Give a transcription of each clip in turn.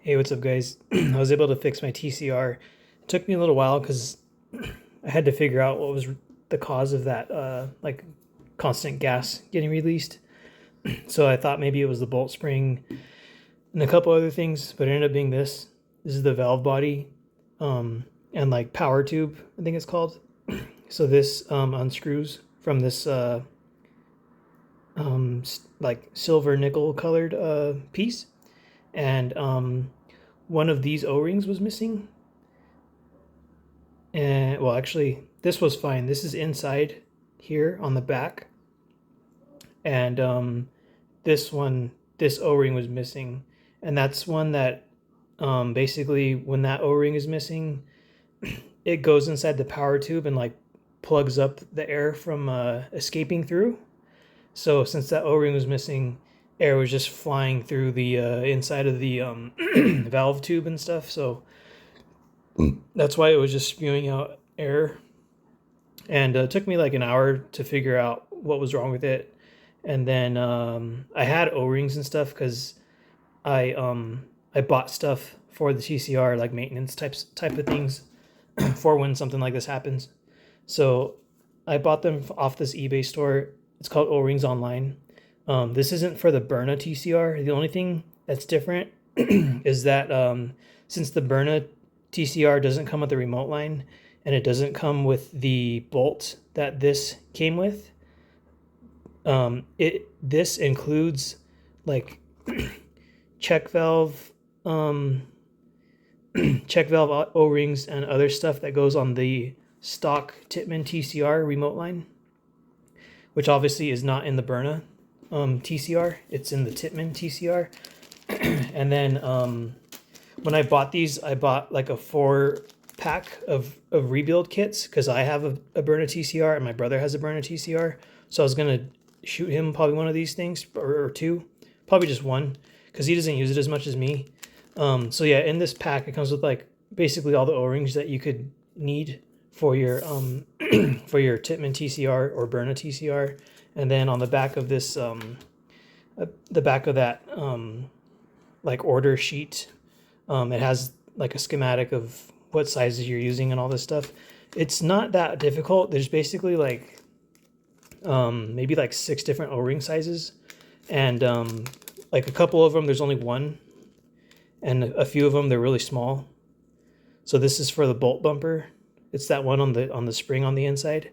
Hey, what's up, guys? I was able to fix my TCR. It took me a little while because I had to figure out what was the cause of that, like constant gas getting released. So I thought maybe it was the bolt spring and a couple other things, but it ended up being this. This is the valve body, and like power tube, I think it's called. So this unscrews from this like silver nickel colored piece, and one of these O-rings was missing. And well, actually, this was fine. This is inside here on the back, and this O-ring was missing, and that's one that basically when that O-ring is missing, it goes inside the power tube and like plugs up the air from escaping through. So since that O-ring was missing, air was just flying through the inside of the valve tube and stuff. So that's why it was just spewing out air. And it took me like an hour to figure out what was wrong with it. And then I had O-rings and stuff because I bought stuff for the TCR, like maintenance type of things for when something like this happens. So I bought them off this eBay store. It's called Orings Online. This isn't for the Byrna TCR. The only thing that's different is that since the Byrna TCR doesn't come with the remote line and it doesn't come with the bolt that this came with, this includes like check valve check valve O-rings and other stuff that goes on the stock Tippmann TCR remote line, which obviously is not in the Byrna TCR. It's in the Tippmann TCR. And then when I bought these, I bought like a 4-pack of rebuild kits because I have a Byrna TCR and my brother has a Byrna TCR. So I was going to shoot him probably one of these things or two, probably just one because he doesn't use it as much as me. So yeah, in this pack, it comes with like basically all the O-rings that you could need for your for your Tippmann TCR or Byrna TCR. And then on the back of this, the back of that like order sheet, it has like a schematic of what sizes you're using and all this stuff. It's not that difficult. There's basically like maybe like 6 different O-ring sizes, and like a couple of them there's only one, and a few of them they're really small. So this is for the bolt bumper. It's that one on the spring on the inside.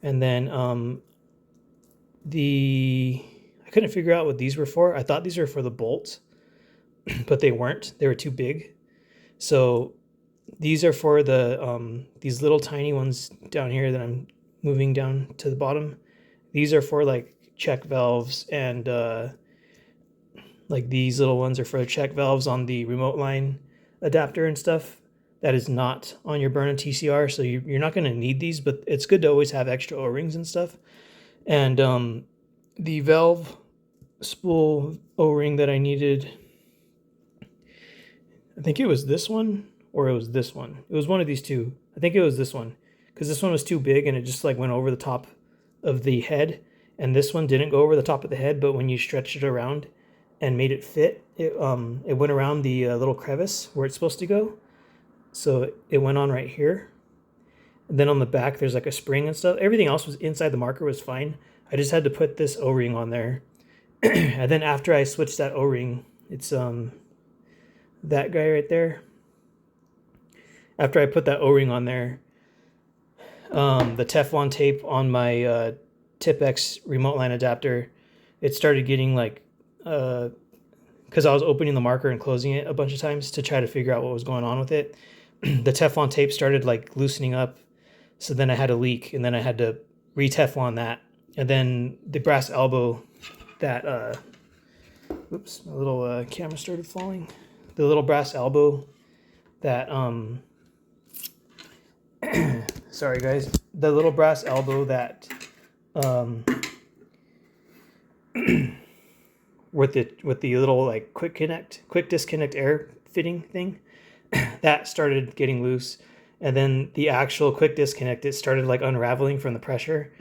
And then I couldn't figure out what these were for. I thought these were for the bolts, but they weren't. They were too big. So these are for the these little tiny ones down here that I'm moving down to the bottom. These are for like check valves, and like these little ones are for check valves on the remote line adapter and stuff. That is not on your Byrna TCR, so you're not going to need these, but it's good to always have extra O-rings and stuff. And the valve spool O-ring that I needed, I think it was this one or it was this one. It was one of these two. I think it was this one because this one was too big and it just like went over the top of the head, and this one didn't go over the top of the head, but when you stretched it around and made it fit, it went around the little crevice where it's supposed to go. So it went on right here. And then on the back, there's like a spring and stuff. Everything else was inside the marker was fine. I just had to put this O-ring on there. And then after I switched that O-ring, it's that guy right there. After I put that O-ring on there, the Teflon tape on my Tip-X remote line adapter, it started getting like, because I was opening the marker and closing it a bunch of times to try to figure out what was going on with it. The Teflon tape started like loosening up, so then I had a leak, and then I had to re-Teflon that, and then the brass elbow that oops, my little camera started falling. The little brass elbow that sorry guys, the little brass elbow that with the little like quick disconnect air fitting thing, that started getting loose. And then the actual quick disconnect, it started like unraveling from the pressure.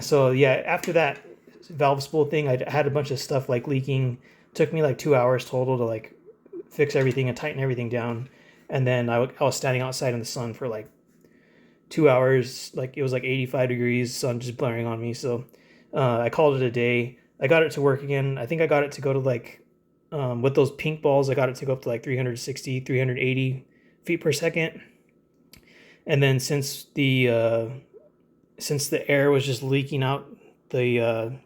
So yeah, after that valve spool thing, I had a bunch of stuff like leaking. It took me like 2 hours total to like fix everything and tighten everything down. And then I was standing outside in the sun for like 2 hours. Like it was like 85 degrees, sun just blaring on me. So I called it a day. I got it to work again. I think I got it to go to like, with those pink balls, I got it to go up to like 360, 380 feet per second. And then since the air was just leaking out the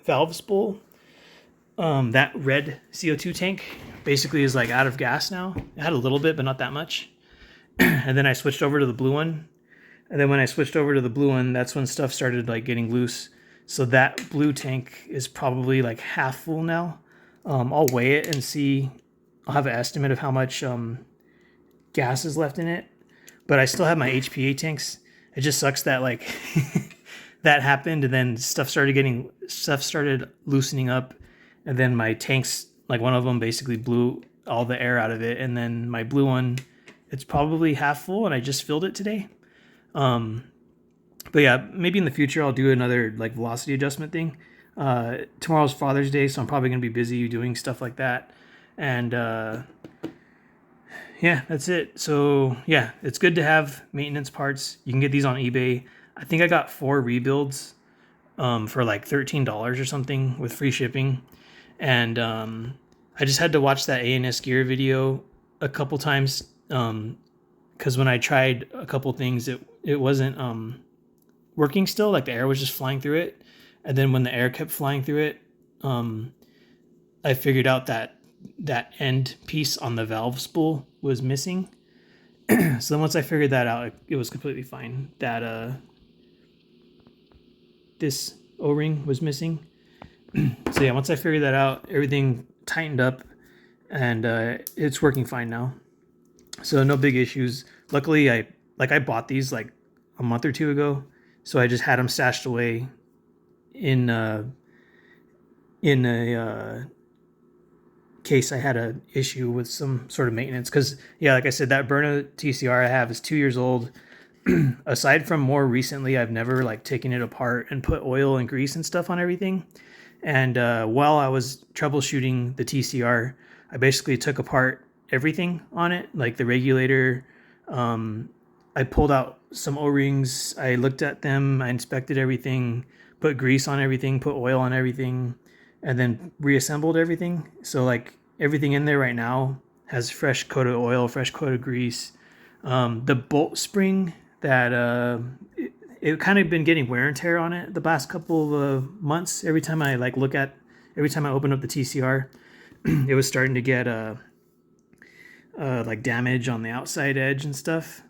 valve spool, that red CO2 tank basically is like out of gas now. It had a little bit, but not that much. And then I switched over to the blue one. And then when I switched over to the blue one, that's when stuff started like getting loose. So that blue tank is probably like half full now. I'll weigh it and see. I'll have an estimate of how much gas is left in it. But I still have my HPA tanks. It just sucks that like that happened, and then stuff started loosening up, and then my tanks, like one of them basically blew all the air out of it, and then my blue one, it's probably half full, and I just filled it today. But yeah, maybe in the future I'll do another like velocity adjustment thing. Tomorrow's Father's Day, so I'm probably gonna be busy doing stuff like that, and yeah, that's it. So yeah, it's good to have maintenance parts. You can get these on eBay. I think I got 4 rebuilds for like $13 or something with free shipping. And I just had to watch that ANS gear video a couple times because when I tried a couple things, it wasn't working still. Like the air was just flying through it. And then when the air kept flying through it, I figured out that end piece on the valve spool was missing. So then once I figured that out, it was completely fine. That this O-ring was missing. So yeah, once I figured that out, everything tightened up, and it's working fine now. So no big issues. Luckily, I bought these like a month or two ago, so I just had them stashed away in a case I had an issue with some sort of maintenance. Because yeah, like I said, that Byrna TCR I have is 2 years old. Aside from more recently, I've never like taken it apart and put oil and grease and stuff on everything. And while I was troubleshooting the TCR, I basically took apart everything on it, like the regulator. I pulled out some O-rings. I looked at them. I inspected everything, put grease on everything, put oil on everything, and then reassembled everything. So like everything in there right now has fresh coat of oil, fresh coat of grease. The bolt spring that it kind of been getting wear and tear on it the past couple of months. Every time I open up the TCR, it was starting to get like damage on the outside edge and stuff.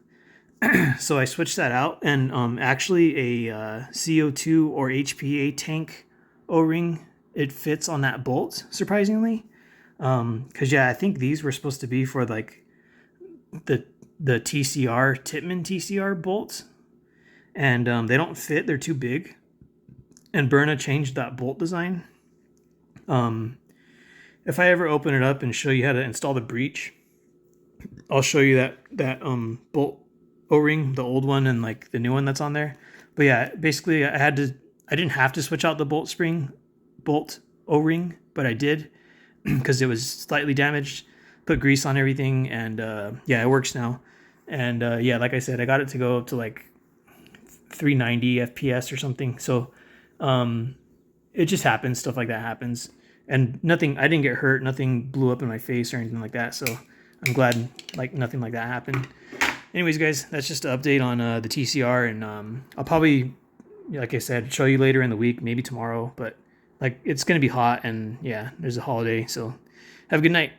So I switched that out, and actually a CO2 or HPA tank O-ring, it fits on that bolt, surprisingly. Because yeah, I think these were supposed to be for like the TCR, Tittman TCR bolts, and they don't fit. They're too big, and Byrna changed that bolt design. If I ever open it up and show you how to install the breech, I'll show you that bolt O-ring, the old one and like the new one that's on there. But yeah, basically I didn't have to switch out the bolt O-ring, but I did because it was slightly damaged. Put grease on everything, and yeah, it works now. And yeah, like I said, I got it to go up to like 390 FPS or something. So it just happens. Stuff like that happens. And nothing, I didn't get hurt. Nothing blew up in my face or anything like that. So I'm glad like nothing like that happened. Anyways, guys, that's just an update on the TCR. And I'll probably, like I said, show you later in the week, maybe tomorrow. But like it's going to be hot, and yeah, there's a holiday. So have a good night.